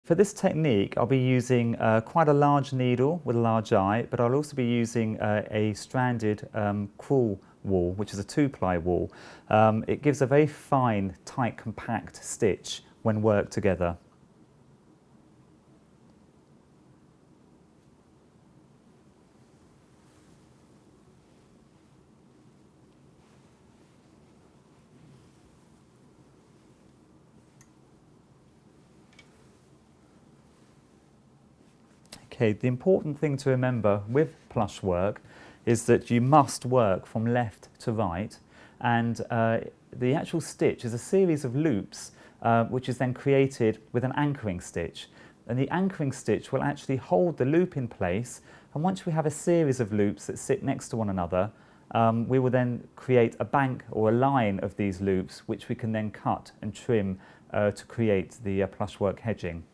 For this technique, I'll be using quite a large needle with a large eye, but I'll also be using a stranded crewel wool, which is a 2-ply wool. It gives a very fine, tight, compact stitch when worked together. Okay, the important thing to remember with plush work is that you must work from left to right, and the actual stitch is a series of loops which is then created with an anchoring stitch. And the anchoring stitch will actually hold the loop in place, and once we have a series of loops that sit next to one another, we will then create a bank or a line of these loops which we can then cut and trim to create the plush work hedging.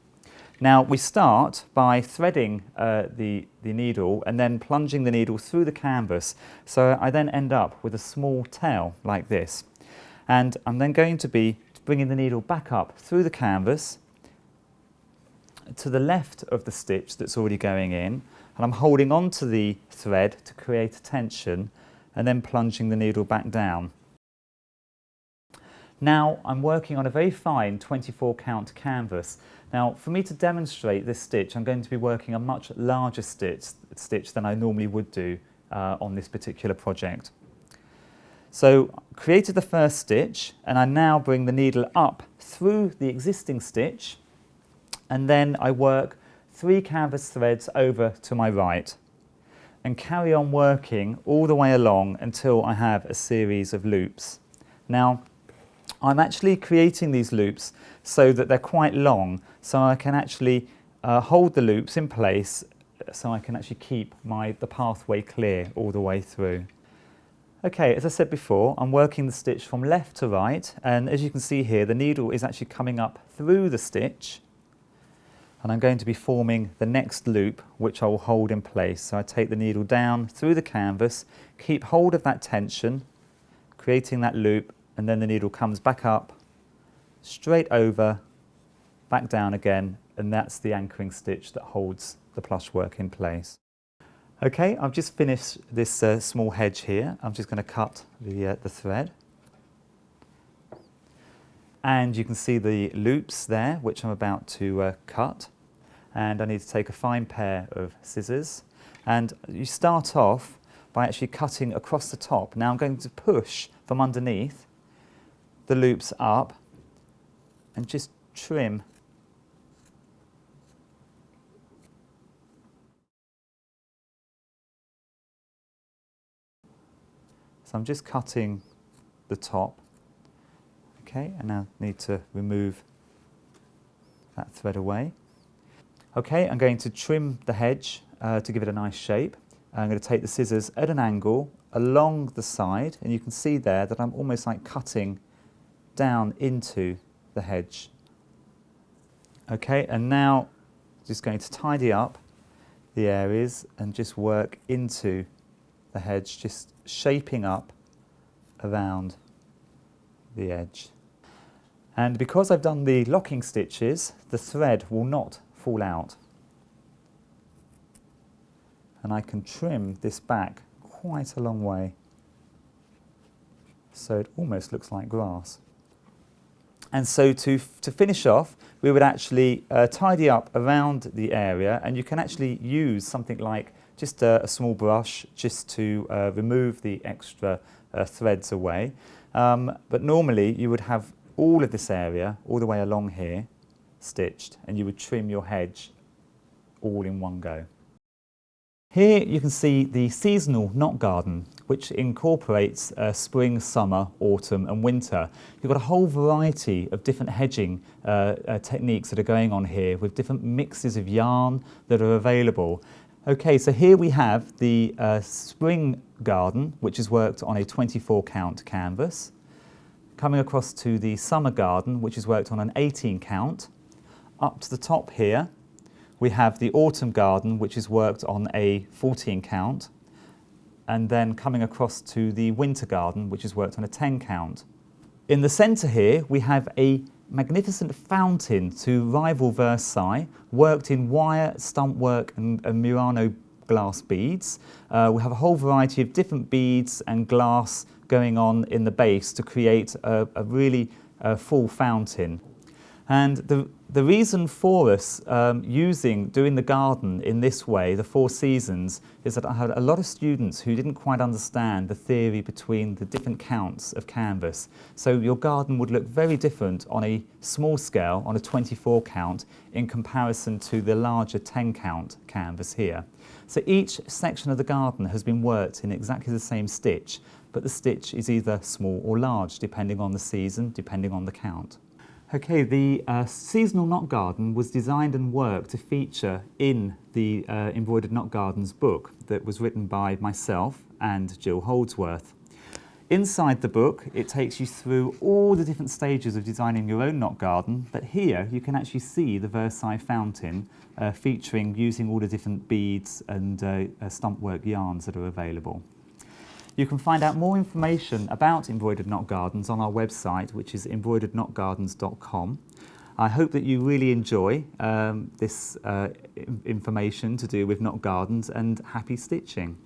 Now we start by threading the needle and then plunging the needle through the canvas, so I then end up with a small tail like this, and I'm then going to be bringing the needle back up through the canvas to the left of the stitch that's already going in, and I'm holding on to the thread to create a tension and then plunging the needle back down. Now I'm working on a very fine 24 count canvas. Now for me to demonstrate this stitch, I'm going to be working a much larger stitch than I normally would do on this particular project. So created the first stitch, and I now bring the needle up through the existing stitch, and then I work 3 canvas threads over to my right and carry on working all the way along until I have a series of loops. Now I'm actually creating these loops so that they're quite long, so I can actually hold the loops in place, so I can actually keep the pathway clear all the way through. Okay, as I said before, I'm working the stitch from left to right, and as you can see here, the needle is actually coming up through the stitch, and I'm going to be forming the next loop which I will hold in place. So I take the needle down through the canvas, keep hold of that tension, creating that loop, and then the needle comes back up, straight over, back down again, and that's the anchoring stitch that holds the plush work in place. Okay, I've just finished this small hedge here. I'm just going to cut the thread. And you can see the loops there, which I'm about to cut. And I need to take a fine pair of scissors. And you start off by actually cutting across the top. Now I'm going to push from underneath the loops up and just trim so I'm just cutting the top. Okay, and now I need to remove that thread away. Okay, I'm going to trim the hedge to give it a nice shape. I'm going to take the scissors at an angle along the side, and you can see there that I'm almost like cutting down into the hedge. Okay, and now just going to tidy up the areas and just work into the hedge, just shaping up around the edge. And because I've done the locking stitches, the thread will not fall out. And I can trim this back quite a long way, so it almost looks like grass. And so to finish off, we would actually tidy up around the area, and you can actually use something like just a small brush just to remove the extra threads away. But normally you would have all of this area, all the way along here, stitched, and you would trim your hedge all in one go. Here you can see the seasonal knot garden, which incorporates spring, summer, autumn and winter. You've got a whole variety of different hedging techniques that are going on here, with different mixes of yarn that are available. Okay, so here we have the spring garden, which is worked on a 24 count canvas. Coming across to the summer garden, which is worked on an 18 count. Up to the top here, we have the autumn garden, which is worked on a 14 count. And then coming across to the winter garden, which is worked on a 10 count. In the centre here, we have a magnificent fountain to rival Versailles, worked in wire, stump work and Murano glass beads. We have a whole variety of different beads and glass going on in the base to create a really full fountain. And the reason for us doing the garden in this way, the 4 seasons, is that I had a lot of students who didn't quite understand the theory between the different counts of canvas. So your garden would look very different on a small scale, on a 24 count, in comparison to the larger 10 count canvas here. So each section of the garden has been worked in exactly the same stitch, but the stitch is either small or large, depending on the season, depending on the count. Okay, the seasonal knot garden was designed and worked to feature in the Embroidered Knot Gardens book that was written by myself and Jill Holdsworth. Inside the book, it takes you through all the different stages of designing your own knot garden, but here you can actually see the Versailles fountain featuring using all the different beads and stump work yarns that are available. You can find out more information about Embroidered Knot Gardens on our website, which is embroideredknotgardens.com. I hope that you really enjoy this information to do with knot gardens, and happy stitching.